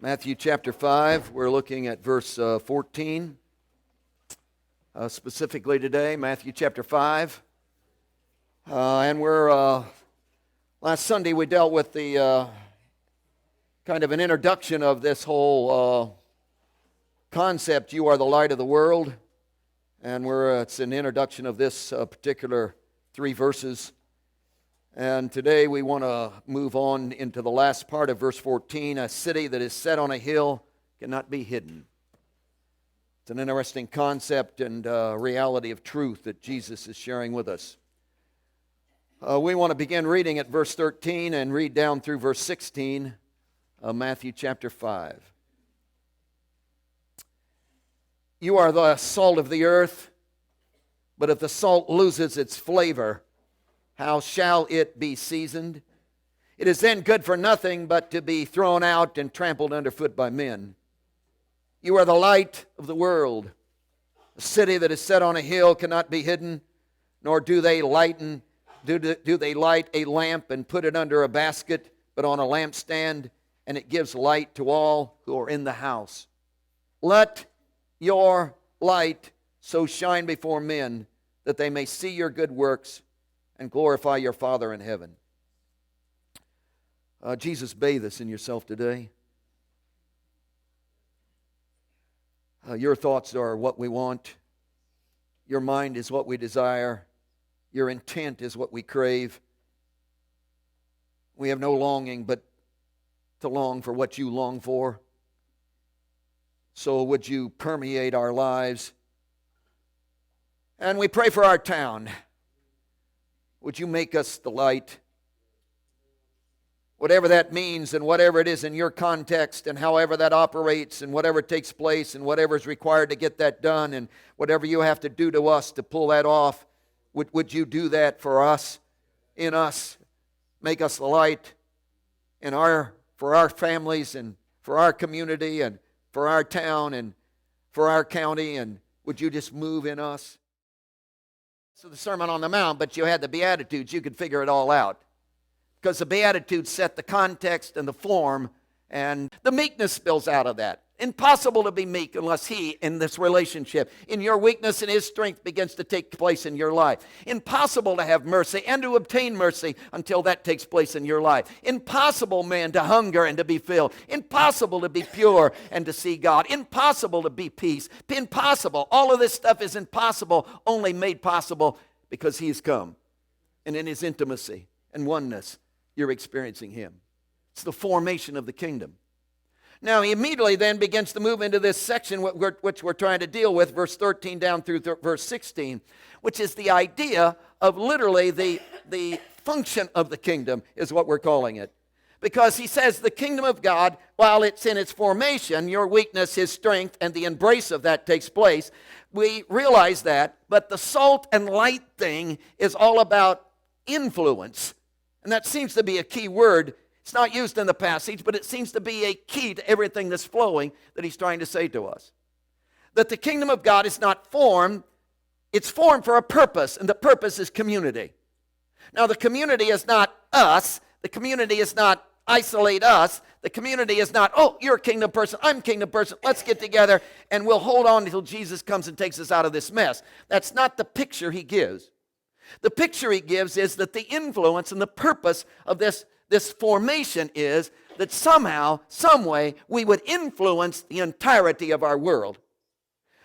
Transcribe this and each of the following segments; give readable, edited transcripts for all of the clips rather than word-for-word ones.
Matthew chapter 5, we're looking at verse 14. Specifically today, Matthew chapter 5. Last Sunday we dealt with the kind of an introduction of this whole concept, you are the light of the world. And it's an introduction of this particular 3 verses. And today we want to move on into the last part of verse 14. A city that is set on a hill cannot be hidden. It's an interesting concept and reality of truth that Jesus is sharing with us. We want to begin reading at verse 13 and read down through verse 16 of Matthew chapter 5. You are the salt of the earth, but if the salt loses its flavor, how shall it be seasoned? It is then good for nothing but to be thrown out and trampled underfoot by men. You are the light of the world. A city that is set on a hill cannot be hidden, nor do they light a lamp and put it under a basket, but on a lampstand, and it gives light to all who are in the house. Let your light so shine before men that they may see your good works and glorify your Father in heaven. Jesus, bathe us in yourself today. Your thoughts are what we want. Your mind is what we desire. Your intent is what we crave. We have no longing but to long for what you long for. So would you permeate our lives? And we pray for our town. Would you make us the light? Whatever that means and whatever it is in your context and however that operates and whatever takes place and whatever is required to get that done and whatever you have to do to us to pull that off, would you do that for us, in us, make us the light for our families and for our community and for our town and for our county, and would you just move in us? So the Sermon on the Mount, but you had the Beatitudes, you could figure it all out. Because the Beatitudes set the context and the form, and the meekness spills out of that. Impossible to be meek unless He, in this relationship, in your weakness and His strength begins to take place in your life. Impossible to have mercy and to obtain mercy until that takes place in your life. Impossible, man, to hunger and to be filled. Impossible to be pure and to see God. Impossible to be peace. Impossible. All of this stuff is impossible, only made possible because He has come. And in His intimacy and oneness, you're experiencing Him. It's the formation of the kingdom. Now, he immediately then begins to move into this section which we're trying to deal with, verse 13 down through verse 16, which is the idea of literally the function of the kingdom is what we're calling it. Because he says the kingdom of God, while it's in its formation, your weakness, His strength, and the embrace of that takes place. We realize that, but the salt and light thing is all about influence. And that seems to be a key word. It's not used in the passage, but it seems to be a key to everything that's flowing that he's trying to say to us. That the kingdom of God is not formed, it's formed for a purpose, and the purpose is community. Now, the community is not us. The community is not isolate us. The community is not, oh, you're a kingdom person, I'm a kingdom person, let's get together and we'll hold on until Jesus comes and takes us out of this mess. That's not the picture he gives. The picture he gives is that the influence and the purpose of this formation is that somehow, some way, we would influence the entirety of our world.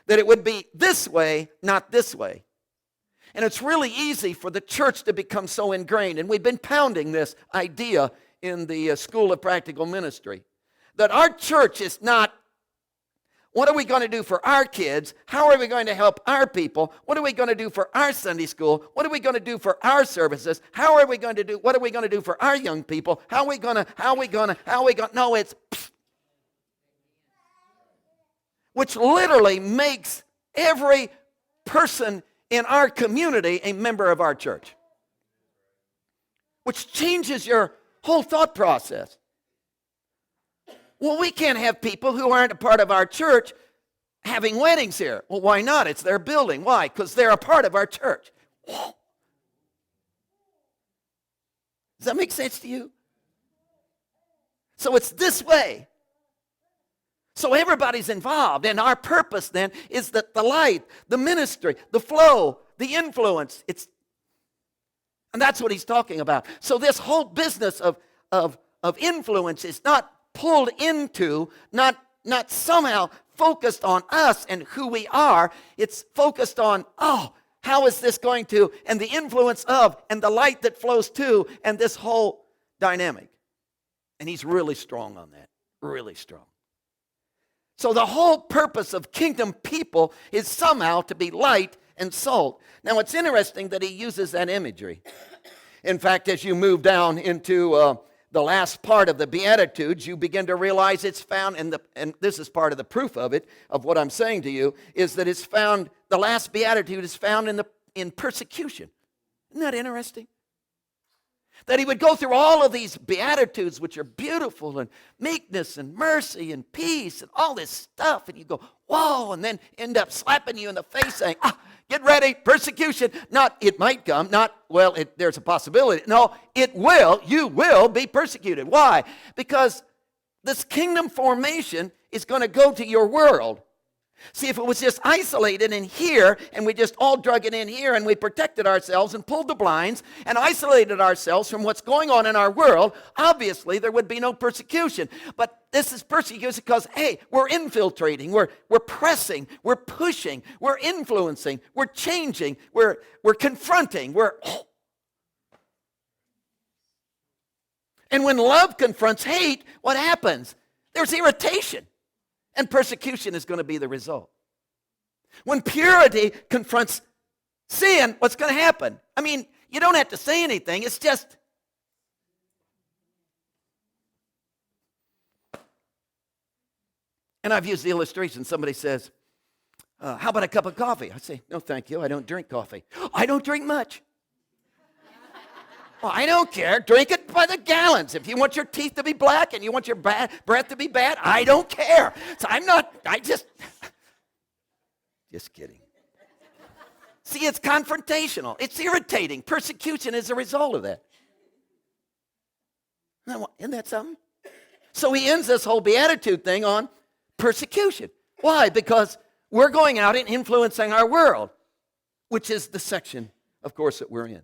That it would be this way, not this way. And it's really easy for the church to become so ingrained, and we've been pounding this idea in the School of Practical Ministry, that our church is not, what are we going to do for our kids? How are we going to help our people? What are we going to do for our Sunday school? What are we going to do for our services? What are we going to do for our young people? No, it's which literally makes every person in our community a member of our church. Which changes your whole thought process. Well, we can't have people who aren't a part of our church having weddings here. Well, why not? It's their building. Why? Because they're a part of our church. Does that make sense to you? So it's this way. So everybody's involved, and our purpose then is that the light, the ministry, the flow, the influence, and that's what he's talking about. So this whole business of influence is not pulled into, not somehow focused on us and who we are. It's focused on, how is this going to, and the influence of, and the light that flows to, and this whole dynamic. And he's really strong on that, really strong. So the whole purpose of kingdom people is somehow to be light and salt. Now it's interesting that he uses that imagery. In fact, as you move down into the last part of the Beatitudes, you begin to realize it's found and this is part of the proof of it, of what I'm saying to you, is that it's found, the last Beatitude is found in persecution. Isn't that interesting? That he would go through all of these Beatitudes, which are beautiful, and meekness and mercy and peace and all this stuff, and you go, whoa, and then end up slapping you in the face saying, get ready, persecution. Not, it might come, not, well, there's a possibility. No, it will, you will be persecuted. Why? Because this kingdom formation is going to go to your world. See, if it was just isolated in here, and we just all drug it in here, and we protected ourselves and pulled the blinds and isolated ourselves from what's going on in our world, obviously there would be no persecution. But this is persecution because, hey, we're infiltrating, we're pressing, we're pushing, we're influencing, we're changing, we're confronting, And when love confronts hate, what happens? There's irritation. And persecution is going to be the result. When purity confronts sin, what's going to happen? I mean, you don't have to say anything. It's just, and I've used the illustration. Somebody says, how about a cup of coffee? I say, no, thank you. I don't drink coffee. I don't drink much. Well, I don't care. Drink it by the gallons. If you want your teeth to be black and you want your breath to be bad, I don't care. So just kidding. See, it's confrontational. It's irritating. Persecution is a result of that. Isn't that something? So he ends this whole beatitude thing on persecution. Why? Because we're going out and influencing our world, which is the section, of course, that we're in.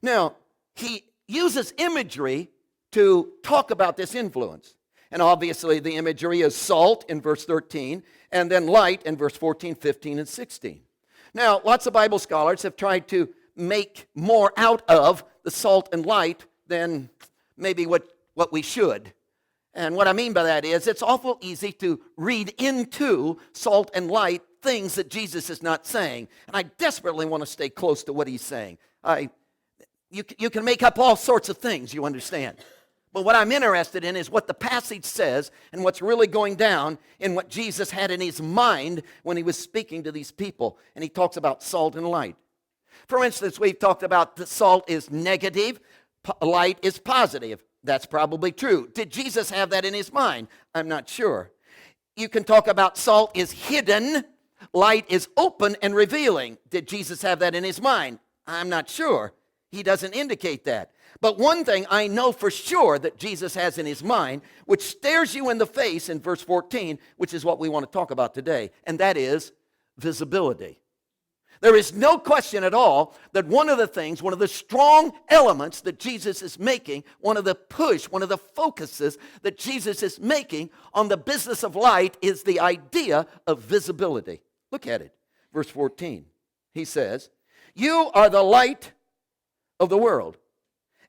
Now, he uses imagery to talk about this influence. And obviously the imagery is salt in verse 13, and then light in verse 14, 15, and 16. Now, lots of Bible scholars have tried to make more out of the salt and light than maybe what we should. And what I mean by that is it's awful easy to read into salt and light things that Jesus is not saying. And I desperately want to stay close to what he's saying. You can make up all sorts of things, you understand. But what I'm interested in is what the passage says and what's really going down in what Jesus had in his mind when he was speaking to these people. And he talks about salt and light. For instance, we've talked about that salt is negative, light is positive. That's probably true. Did Jesus have that in his mind? I'm not sure. You can talk about salt is hidden, light is open and revealing. Did Jesus have that in his mind? I'm not sure. He doesn't indicate that. But one thing I know for sure that Jesus has in his mind, which stares you in the face in verse 14, which is what we want to talk about today, and that is visibility. There is no question at all that one of the strong elements that Jesus is making, one of the focuses that Jesus is making on the business of light is the idea of visibility. Look at it. Verse 14. He says, "You are the light of the world.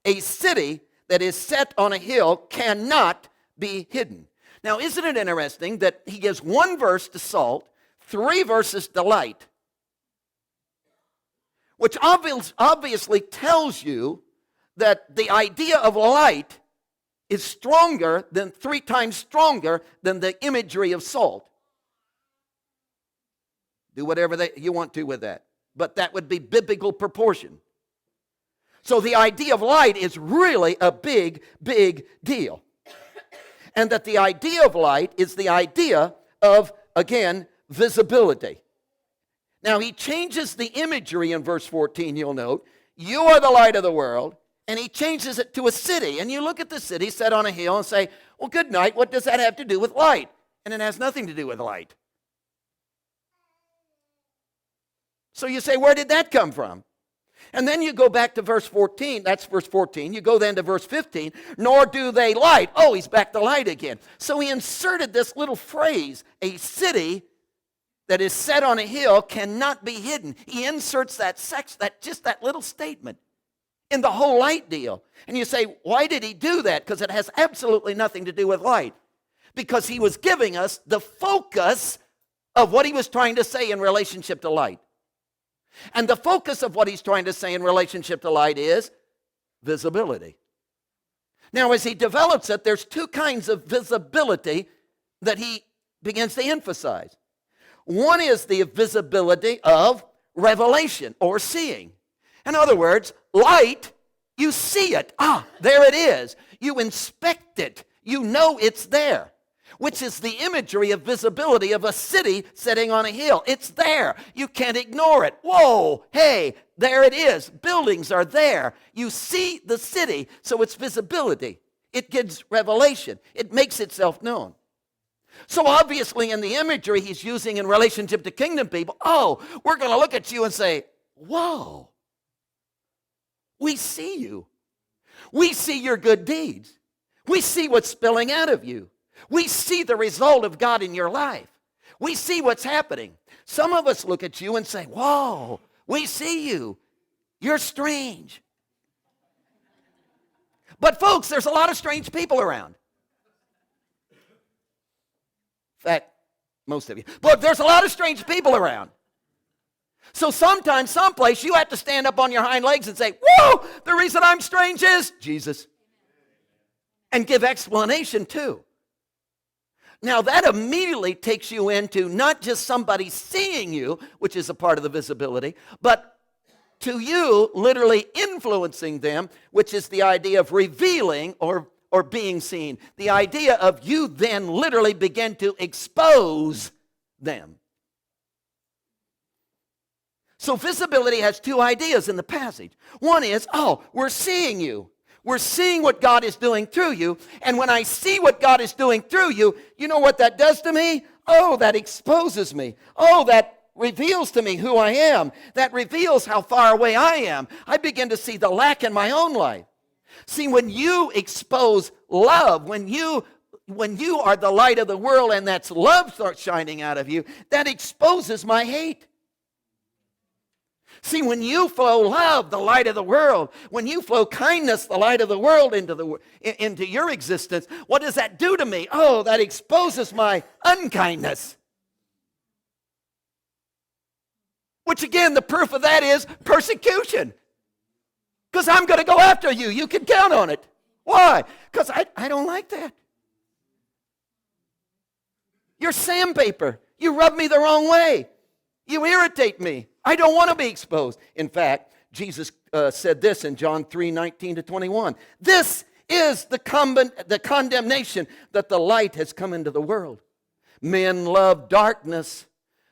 A city that is set on a hill cannot be hidden." Now, isn't it interesting that he gives one verse to salt, 3 verses to light, which obviously tells you that the idea of light is 3 times stronger than the imagery of salt. Do whatever you want to with that, but that would be biblical proportion. So the idea of light is really a big, big deal. And that the idea of light is the idea of, again, visibility. Now he changes the imagery in verse 14, you'll note. You are the light of the world. And he changes it to a city. And you look at the city set on a hill and say, well, good night, what does that have to do with light? and it has nothing to do with light. So you say, where did that come from? And then you go back to verse 14. That's verse 14. You go then to verse 15. Nor do they light. Oh, he's back to light again. So he inserted this little phrase, a city that is set on a hill cannot be hidden. He inserts just that little statement in the whole light deal. And you say, why did he do that? Because it has absolutely nothing to do with light. Because he was giving us the focus of what he was trying to say in relationship to light. And the focus of what he's trying to say in relationship to light is visibility. Now, as he develops it, there's two kinds of visibility that he begins to emphasize. One is the visibility of revelation or seeing. In other words, light, you see it. Ah, there it is. You inspect it. You know it's there, which is the imagery of visibility of a city sitting on a hill. It's there. You can't ignore it. Whoa, hey, there it is. Buildings are there. You see the city, so it's visibility. It gives revelation. It makes itself known. So obviously in the imagery he's using in relationship to kingdom people, oh, we're going to look at you and say, whoa, we see you. We see your good deeds. We see what's spilling out of you. We see the result of God in your life. We see what's happening. Some of us look at you and say, whoa, we see you. You're strange. But folks, there's a lot of strange people around. In fact, most of you. But there's a lot of strange people around. So sometimes, someplace, you have to stand up on your hind legs and say, whoa, the reason I'm strange is Jesus. And give explanation too. Now that immediately takes you into not just somebody seeing you, which is a part of the visibility, but to you literally influencing them, which is the idea of revealing or being seen. The idea of you then literally begin to expose them. So visibility has two ideas in the passage. One is, oh, we're seeing you. We're seeing what God is doing through you. And when I see what God is doing through you, you know what that does to me? Oh, that exposes me. Oh, that reveals to me who I am. That reveals how far away I am. I begin to see the lack in my own life. See, when you expose love, when you are the light of the world and that's love starts shining out of you, that exposes my hate. See, when you flow love, the light of the world, when you flow kindness, the light of the world into your existence, what does that do to me? Oh, that exposes my unkindness. Which again, the proof of that is persecution. Because I'm going to go after you. You can count on it. Why? Because I don't like that. You're sandpaper. You rub me the wrong way. You irritate me. I don't want to be exposed. In fact, Jesus said this in John 3:19-21. This is the condemnation that the light has come into the world. Men love darkness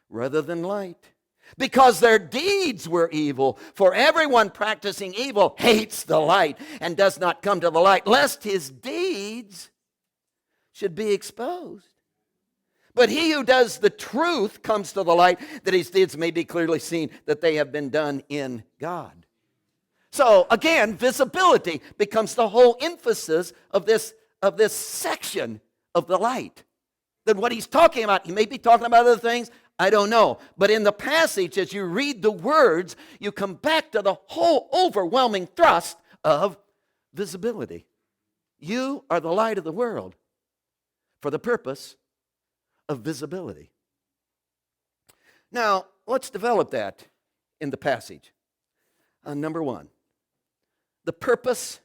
rather than light, because their deeds were evil. For everyone practicing evil hates the light and does not come to the light, lest his deeds should be exposed. But he who does the truth comes to the light, that his deeds may be clearly seen, that they have been done in God. So again, visibility becomes the whole emphasis of this section of the light. That what he's talking about, he may be talking about other things, I don't know. But in the passage, as you read the words, you come back to the whole overwhelming thrust of visibility. You are the light of the world for the purpose of visibility. Now, let's develop that in the passage. Number one, the purpose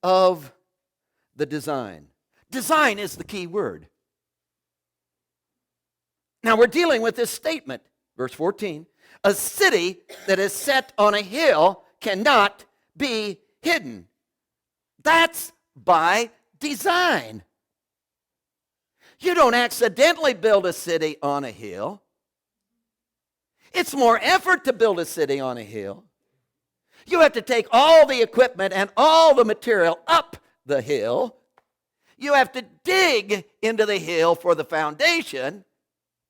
of the design. Design is the key word. Now, we're dealing with this statement, verse 14. A city that is set on a hill cannot be hidden. That's by design. You don't accidentally build a city on a hill. It's more effort to build a city on a hill. You have to take all the equipment and all the material up the hill. You have to dig into the hill for the foundation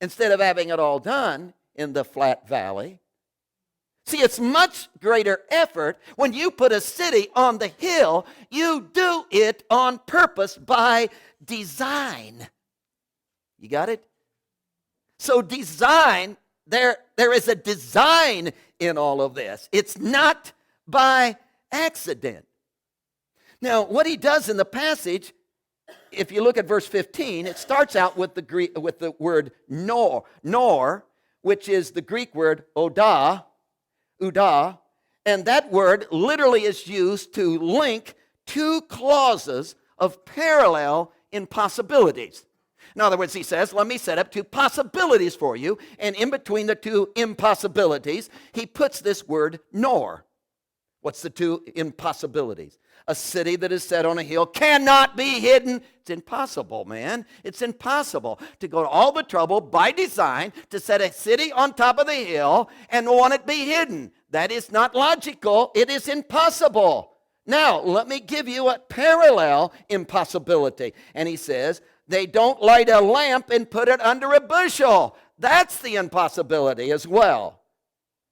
instead of having it all done in the flat valley. See, it's much greater effort when you put a city on the hill. You do it on purpose by design. You got it? So design, there is a design in all of this. It's not by accident. Now, what he does in the passage, if you look at verse 15, it starts out with the word nor, which is the Greek word uda, and that word literally is used to link two clauses of parallel impossibilities. In other words, he says, let me set up two possibilities for you, and in between the two impossibilities, he puts this word nor. What's the two impossibilities? A city that is set on a hill cannot be hidden. It's impossible, man. It's impossible to go to all the trouble by design to set a city on top of the hill and want it be hidden. That is not logical. It is impossible. Now, let me give you a parallel impossibility. And he says, they don't light a lamp and put it under a bushel. That's the impossibility as well.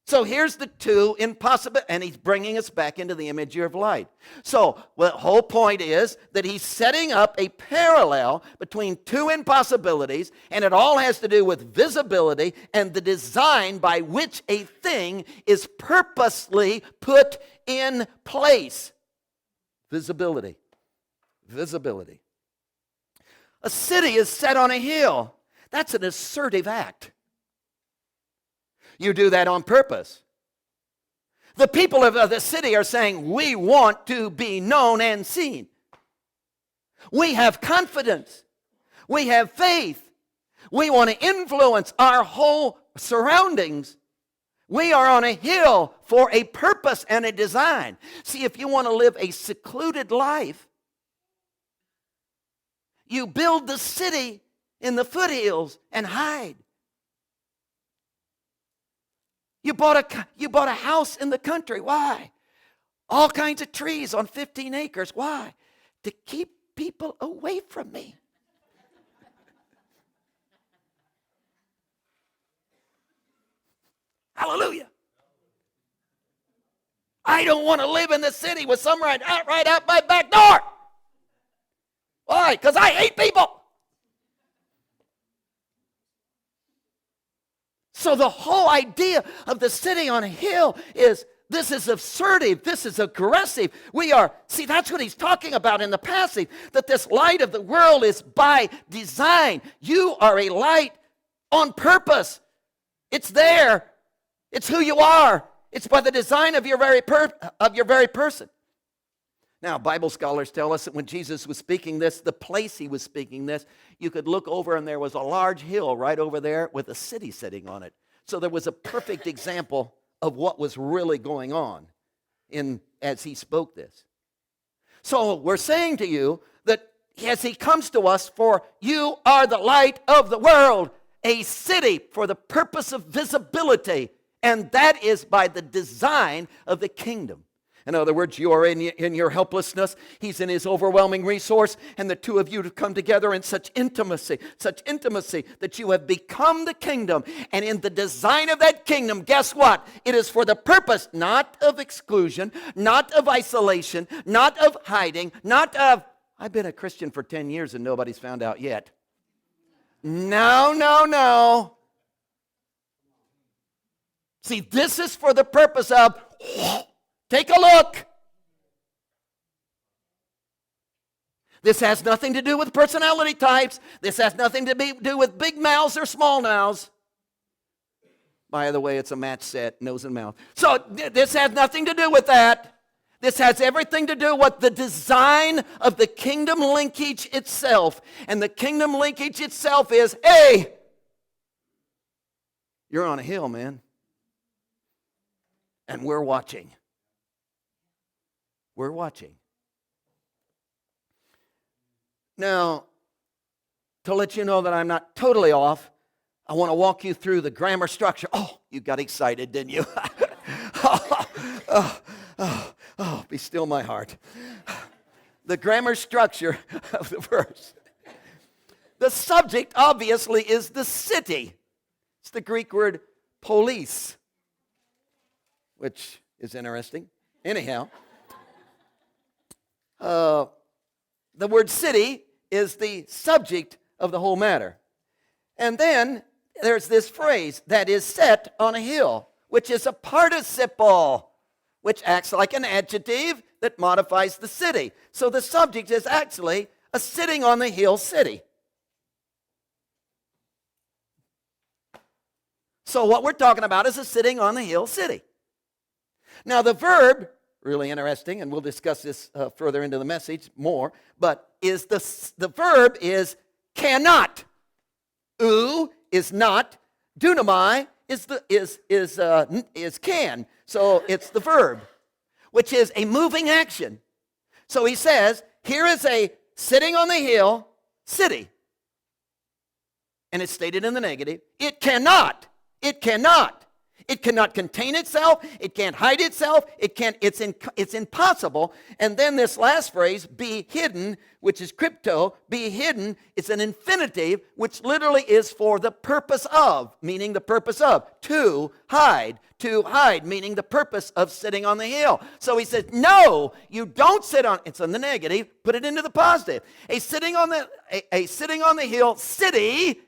So here's the two impossible, and he's bringing us back into the imagery of light. So the whole point is that he's setting up a parallel between two impossibilities, and it all has to do with visibility and the design by which a thing is purposely put in place. Visibility. Visibility. A city is set on a hill. That's an assertive act. You do that on purpose. The people of the city are saying, we want to be known and seen. We have confidence. We have faith. We want to influence our whole surroundings. We are on a hill for a purpose and a design. See, if you want to live a secluded life, you build the city in the foothills and hide. You bought a house in the country. Why? All kinds of trees on 15 acres. Why? To keep people away from me. Hallelujah. I don't want to live in the city with some right out my back door. Why? Because I hate people. So the whole idea of the city on a hill is this is assertive, this is aggressive. That's what he's talking about in the passage, that this light of the world is by design. You are a light on purpose. It's there. It's who you are. It's by the design of your very person. Now, Bible scholars tell us that when Jesus was speaking this, the place he was speaking this, you could look over and there was a large hill right over there with a city sitting on it. So there was a perfect example of what was really going on as he spoke this. So we're saying to you that as he comes to us, for you are the light of the world, a city for the purpose of visibility, and that is by the design of the kingdom. In other words, you are in your helplessness. He's in his overwhelming resource. And the two of you have come together in such intimacy that you have become the kingdom. And in the design of that kingdom, guess what? It is for the purpose not of exclusion, not of isolation, not of hiding, not of, I've been a Christian for 10 years and nobody's found out yet. No. See, this is for the purpose of, take a look. This has nothing to do with personality types. This has nothing to do with big mouths or small mouths. By the way, it's a match set, nose and mouth. So this has nothing to do with that. This has everything to do with the design of the kingdom linkage itself. And the kingdom linkage itself is, hey, you're on a hill, man. And we're watching. We're watching. Now, to let you know that I'm not totally off, I want to walk you through the grammar structure. Oh, you got excited, didn't you? Oh, be still my heart. the grammar structure of the verse. The subject, obviously, is the city. It's the Greek word polis, which is interesting. Anyhow, the word city is the subject of the whole matter. And then there's this phrase, that is set on a hill, which is a participle, which acts like an adjective that modifies the city. So the subject is actually a sitting on the hill city. So what we're talking about is a sitting on the hill city. Now the verb, really interesting, and we'll discuss this further into the message more, but is the verb is cannot. U is not. Dunamai is can. So it's the verb, which is a moving action. So he says, here is a sitting on the hill city. And it's stated in the negative. It cannot. It cannot. It cannot contain itself. It can't hide itself. It's impossible. And then this last phrase, be hidden, which is crypto, be hidden, it's an infinitive, which literally is for the purpose of, meaning the purpose of, to hide, meaning the purpose of sitting on the hill. So he says, no, you don't sit on, it's on the negative, put it into the positive. A sitting on the hill city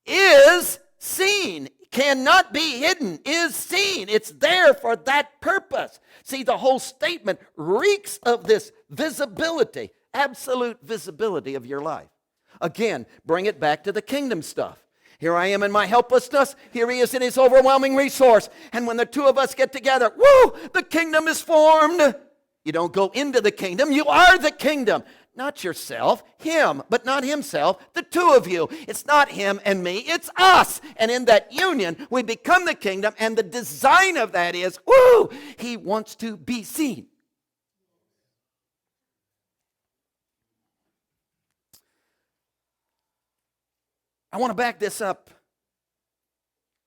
is seen, cannot be hidden, is seen. It's there for that purpose. See, the whole statement reeks of this visibility, absolute visibility of your life. Again, bring it back to the kingdom stuff. Here I am in my helplessness. Here he is in his overwhelming resource. And when the two of us get together, woo, the kingdom is formed. You don't go into the kingdom. You are the kingdom. Not yourself, him, but not himself, the two of you. It's not him and me, it's us. And in that union, we become the kingdom, and the design of that is, woo, he wants to be seen. I want to back this up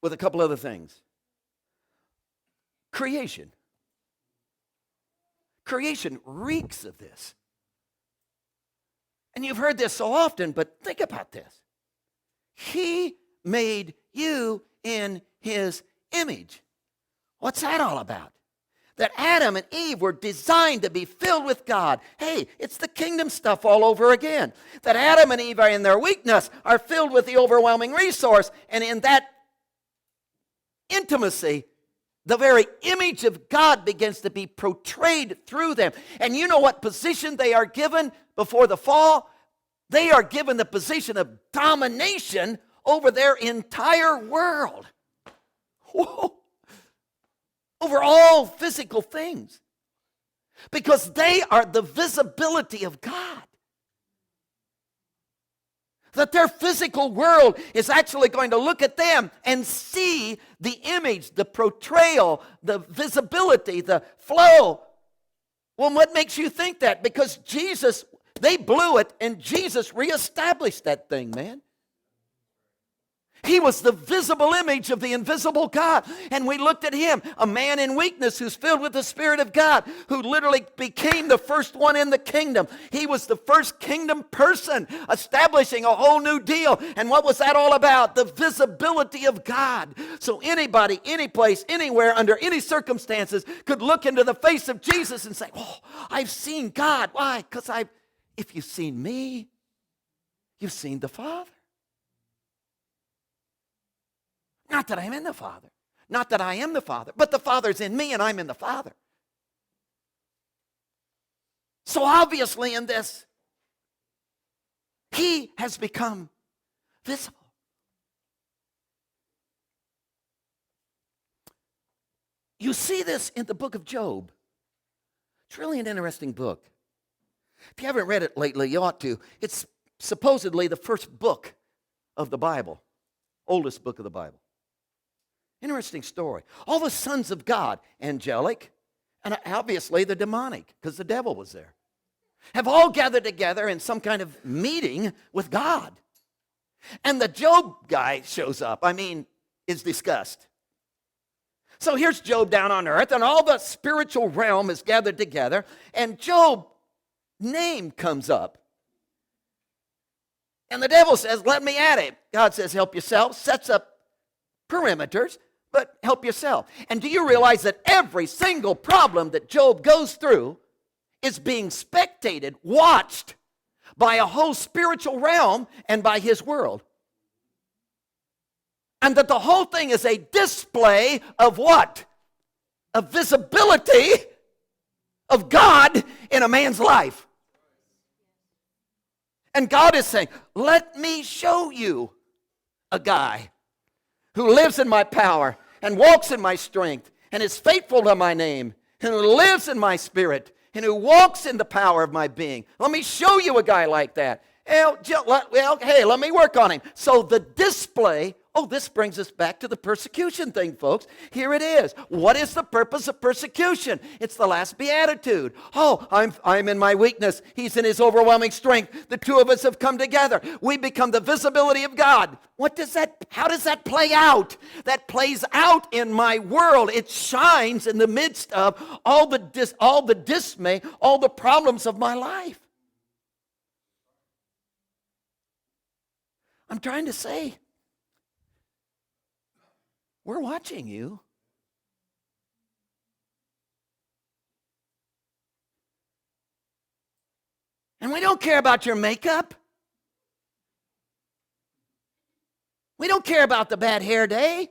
with a couple other things. Creation. Creation reeks of this. And you've heard this so often, but think about this. He made you in his image. What's that all about? That Adam and Eve were designed to be filled with God. Hey, it's the kingdom stuff all over again. That Adam and Eve are in their weakness, are filled with the overwhelming resource, and in that intimacy, the very image of God begins to be portrayed through them. And you know what position they are given before the fall? They are given the position of domination over their entire world. Whoa. Over all physical things. Because they are the visibility of God. That their physical world is actually going to look at them and see the image, the portrayal, the visibility, the flow. Well, what makes you think that? Because Jesus, they blew it and Jesus reestablished that thing, man. He was the visible image of the invisible God. And we looked at him, a man in weakness who's filled with the Spirit of God, who literally became the first one in the kingdom. He was the first kingdom person, establishing a whole new deal. And what was that all about? The visibility of God. So anybody, any place, anywhere, under any circumstances, could look into the face of Jesus and say, oh, I've seen God. Why? Because if you've seen me, you've seen the Father. Not that I'm in the Father. Not that I am the Father. But the Father's in me and I'm in the Father. So obviously in this, he has become visible. You see this in the book of Job. It's really an interesting book. If you haven't read it lately, you ought to. It's supposedly the first book of the Bible. Oldest book of the Bible. Interesting story. All the sons of God, angelic, and obviously the demonic, because the devil was there, have all gathered together in some kind of meeting with God. And the Job guy shows up. Is discussed. So here's Job down on earth, and all the spiritual realm is gathered together, and Job name comes up. And the devil says, let me at it. God says, help yourself, sets up perimeters, but help yourself. And do you realize that every single problem that Job goes through is being spectated, watched by a whole spiritual realm and by his world? And that the whole thing is a display of what? A visibility of God in a man's life. And God is saying, let me show you a guy who lives in my power and walks in my strength and is faithful to my name and who lives in my spirit and who walks in the power of my being. Let me show you a guy like that. Well, hey, let me work on him. So the display, this brings us back to the persecution thing, folks. Here it is. What is the purpose of persecution? It's the last beatitude. I'm in my weakness. He's in his overwhelming strength. The two of us have come together. We become the visibility of God. How does that play out? That plays out in my world. It shines in the midst of all the dismay, all the problems of my life. I'm trying to say, we're watching you. And we don't care about your makeup. We don't care about the bad hair day.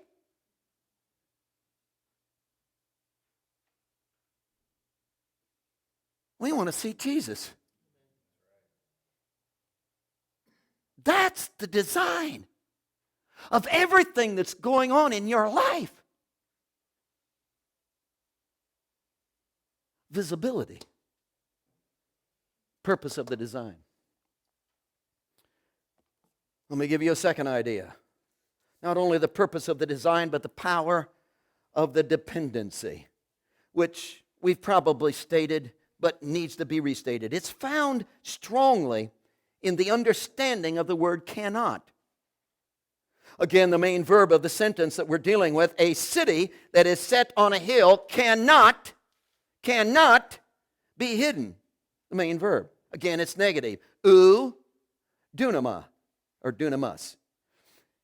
We want to see Jesus. That's the design of everything that's going on in your life. Visibility. Purpose of the design. Let me give you a second idea. Not only the purpose of the design, but the power of the dependency, which we've probably stated, but needs to be restated. It's found strongly in the understanding of the word cannot. Again, the main verb of the sentence that we're dealing with, a city that is set on a hill cannot be hidden. The main verb. Again, it's negative. Dunama, or dunamus.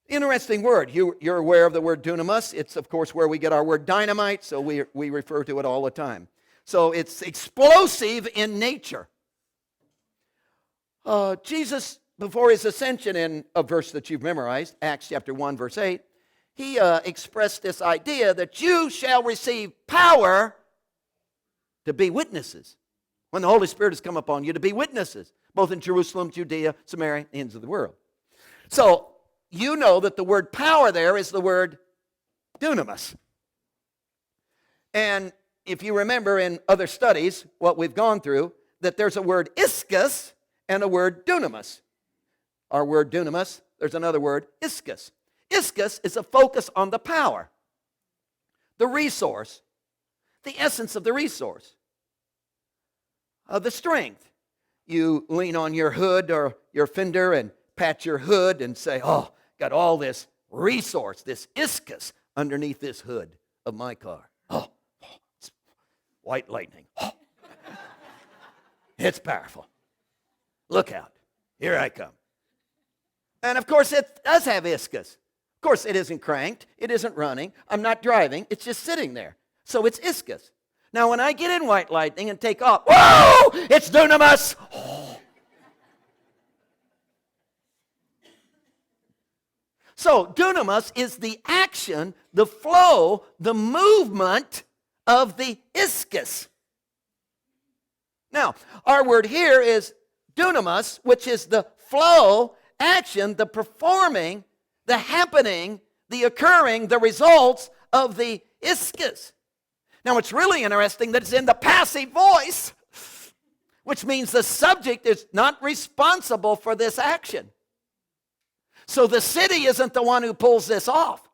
Interesting word. You're aware of the word dunamus. It's, of course, where we get our word dynamite, so we refer to it all the time. So it's explosive in nature. Jesus, before his ascension, in a verse that you've memorized, Acts chapter 1, verse 8, he expressed this idea that you shall receive power to be witnesses. When the Holy Spirit has come upon you, to be witnesses, both in Jerusalem, Judea, Samaria, and the ends of the world. So, you know that the word power there is the word dunamis. And if you remember in other studies, what we've gone through, that there's a word ischus and a word dunamis. Our word dunamis, there's another word, ischus. Ischus is a focus on the power, the resource, the essence of the resource, the strength. You lean on your hood or your fender and pat your hood and say, got all this resource, this ischus underneath this hood of my car. It's white lightning. It's powerful. Look out. Here I come. And of course, it does have ischus. Of course, it isn't cranked. It isn't running. I'm not driving. It's just sitting there. So it's ischus. Now, when I get in white lightning and take off, whoa, it's dunamis. So, dunamis is the action, the flow, the movement of the ischus. Now, our word here is dunamis, which is the flow, action, the performing, the happening, the occurring, the results of the ischus. Now, it's really interesting that it's in the passive voice, which means the subject is not responsible for this action. So the city isn't the one who pulls this off.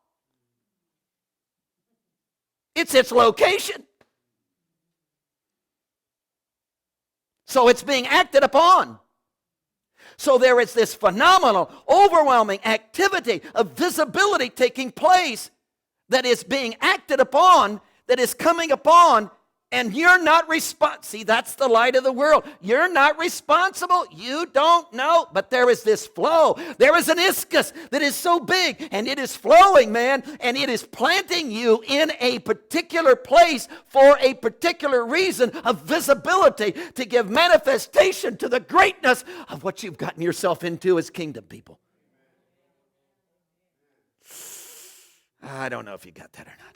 It's its location. So it's being acted upon. So there is this phenomenal, overwhelming activity of visibility taking place that is being acted upon, that is coming upon And you're not responsible. See, that's the light of the world. You're not responsible. You don't know. But there is this flow. There is an iscus that is so big, and it is flowing, man, and it is planting you in a particular place for a particular reason of visibility to give manifestation to the greatness of what you've gotten yourself into as kingdom people. I don't know if you got that or not.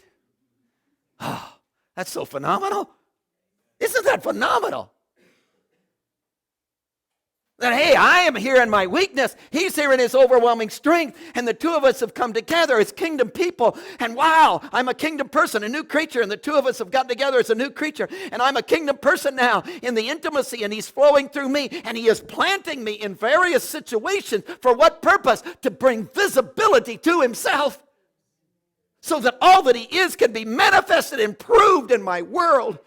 Oh. That's so phenomenal. Isn't that phenomenal? That, hey, I am here in my weakness. He's here in his overwhelming strength. And the two of us have come together as kingdom people. And wow, I'm a kingdom person, a new creature. And the two of us have gotten together as a new creature. And I'm a kingdom person now in the intimacy. And he's flowing through me. And he is planting me in various situations. For what purpose? To bring visibility to himself. So that all that he is can be manifested and proved in my world.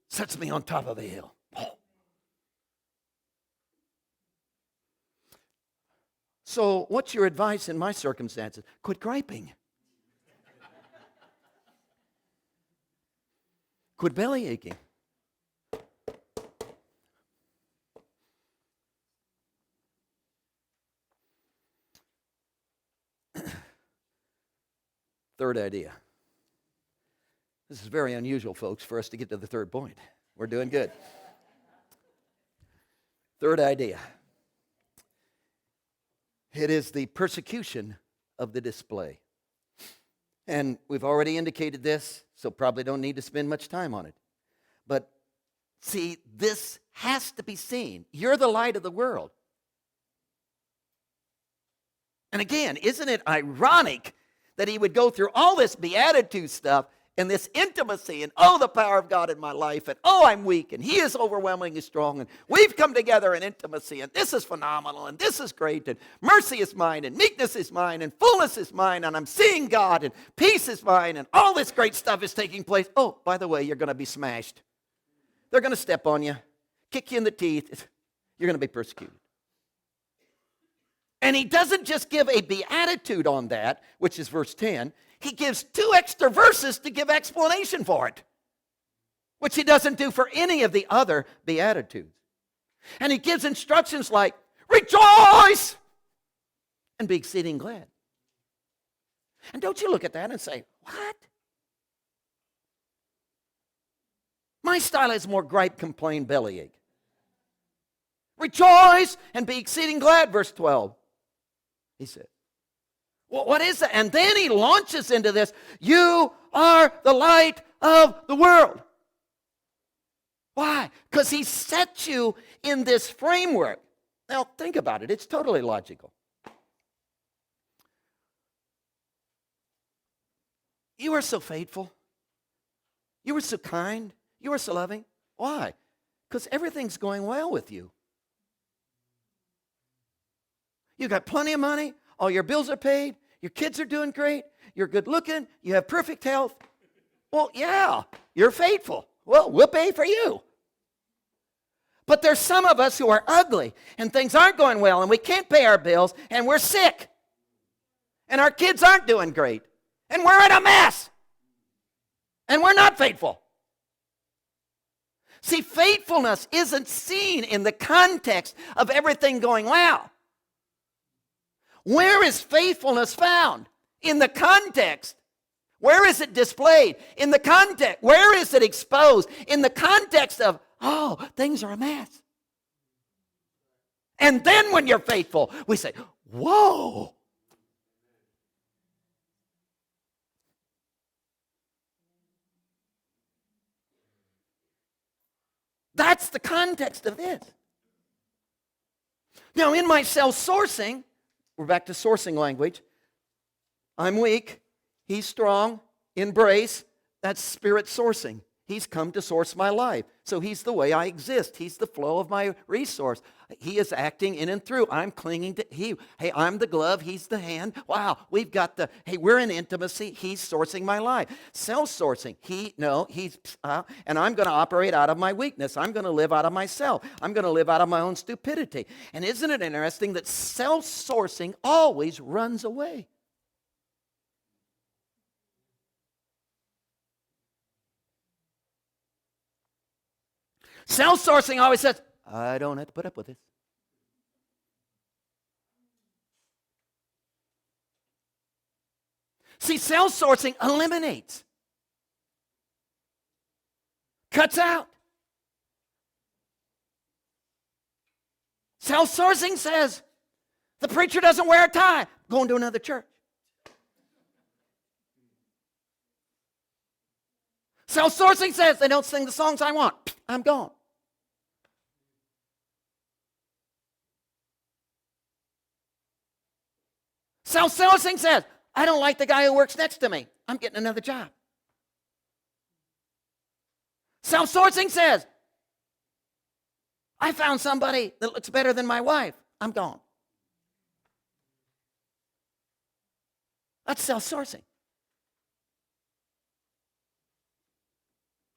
Sets me on top of a hill. Oh. So what's your advice in my circumstances? Quit griping. Quit belly aching. Third idea. This is very unusual, folks, for us to get to the third point. We're doing good. Third idea. It is the persecution of the display. And we've already indicated this, so probably don't need to spend much time on it. But see, this has to be seen. You're the light of the world. And again, isn't it ironic that he would go through all this beatitude stuff and this intimacy and, oh, the power of God in my life, and, oh, I'm weak, and he is overwhelmingly strong, and we've come together in intimacy, and this is phenomenal, and this is great, and mercy is mine, and meekness is mine, and fullness is mine, and I'm seeing God, and peace is mine, and all this great stuff is taking place. Oh, by the way, you're going to be smashed. They're going to step on you, kick you in the teeth. You're going to be persecuted. And he doesn't just give a beatitude on that, which is verse 10. He gives 2 extra verses to give explanation for it, which he doesn't do for any of the other beatitudes. And he gives instructions like, rejoice and be exceeding glad. And don't you look at that and say, what? My style is more gripe, complain, bellyache. Rejoice and be exceeding glad, verse 12. He said, well, what is that? And then he launches into this. You are the light of the world. Why? Because he set you in this framework. Now, think about it. It's totally logical. You are so faithful. You are so kind. You are so loving. Why? Because everything's going well with you. You got plenty of money. All your bills are paid. Your kids are doing great. You're good looking. You have perfect health. Well, yeah, you're faithful. Well, whoopee for you. But there's some of us who are ugly, and things aren't going well, and we can't pay our bills, and we're sick. And our kids aren't doing great. And we're in a mess. And we're not faithful. See, faithfulness isn't seen in the context of everything going well. Where is faithfulness found? In the context. Where is it displayed? In the context. Where is it exposed? In the context of, oh, things are a mess. And then when you're faithful, we say, whoa. That's the context of this. Now, in my self-sourcing, we're back to sourcing language. I'm weak. He's strong. Embrace. That's spirit sourcing. He's come to source my life. So he's the way I exist. He's the flow of my resource. He is acting in and through. I'm clinging to he. Hey, I'm the glove. He's the hand. Wow, we've got the, hey, we're in intimacy. He's sourcing my life. Self-sourcing. And I'm going to operate out of my weakness. I'm going to live out of myself. I'm going to live out of my own stupidity. And isn't it interesting that self-sourcing always runs away? Self-sourcing always says, I don't have to put up with this. See, self-sourcing eliminates, cuts out. Self-sourcing says, the preacher doesn't wear a tie. Going to another church. Self-sourcing says, they don't sing the songs I want. I'm gone. Self-sourcing says, I don't like the guy who works next to me. I'm getting another job. Self-sourcing says, I found somebody that looks better than my wife. I'm gone. That's self-sourcing.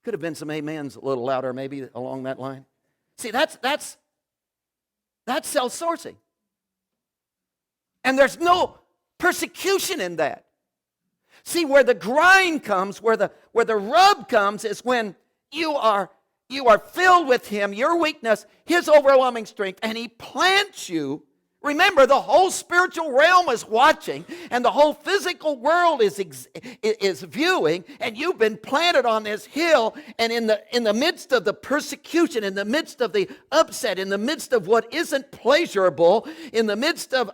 Could have been some amens a little louder maybe along that line. See, that's self-sourcing. And there's no persecution in that. See, where the grind comes, where the rub comes is when you are filled with Him, your weakness, His overwhelming strength, and He plants you. Remember, the whole spiritual realm is watching, and the whole physical world is viewing, and you've been planted on this hill, and in the midst of the persecution, in the midst of the upset, in the midst of what isn't pleasurable, in the midst of,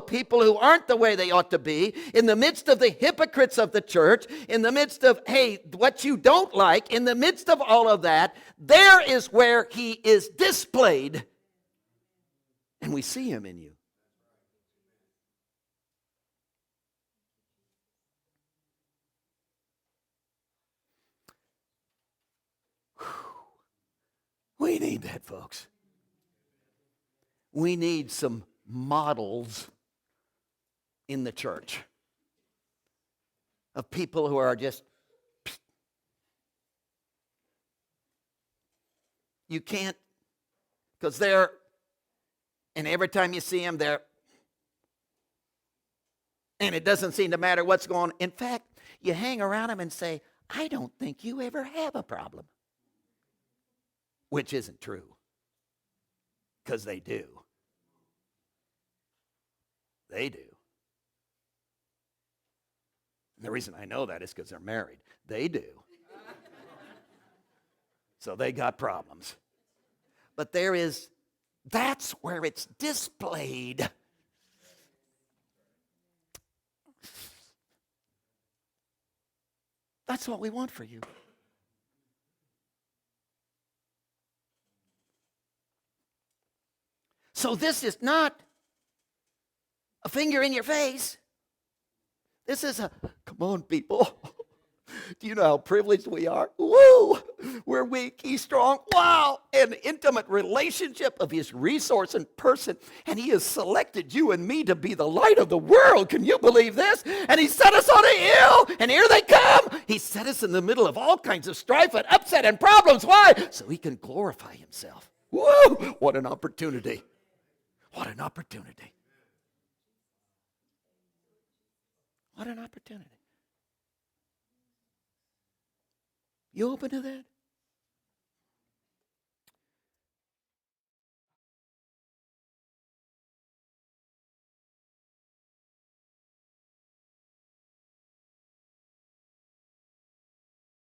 people who aren't the way they ought to be, in the midst of the hypocrites of the church, in the midst of, what you don't like, in the midst of all of that, there is where He is displayed. And we see Him in you. We need that, folks. We need some models in the church of people who are just, you can't, because they're, and every time you see them, they're, and it doesn't seem to matter what's going on. In fact, you hang around them and say, I don't think you ever have a problem. Which isn't true. Because they do. They do. And the reason I know that is because they're married. They do. So they got problems. But that's where it's displayed. That's what we want for you. So this is not a finger in your face. This is come on, people. Do you know how privileged we are? Woo! We're weak, He's strong. Wow! An intimate relationship of His resource and person. And He has selected you and me to be the light of the world. Can you believe this? And He set us on a hill. And here they come. He set us in the middle of all kinds of strife and upset and problems. Why? So He can glorify Himself. Woo! What an opportunity. What an opportunity. What an opportunity. You open to that?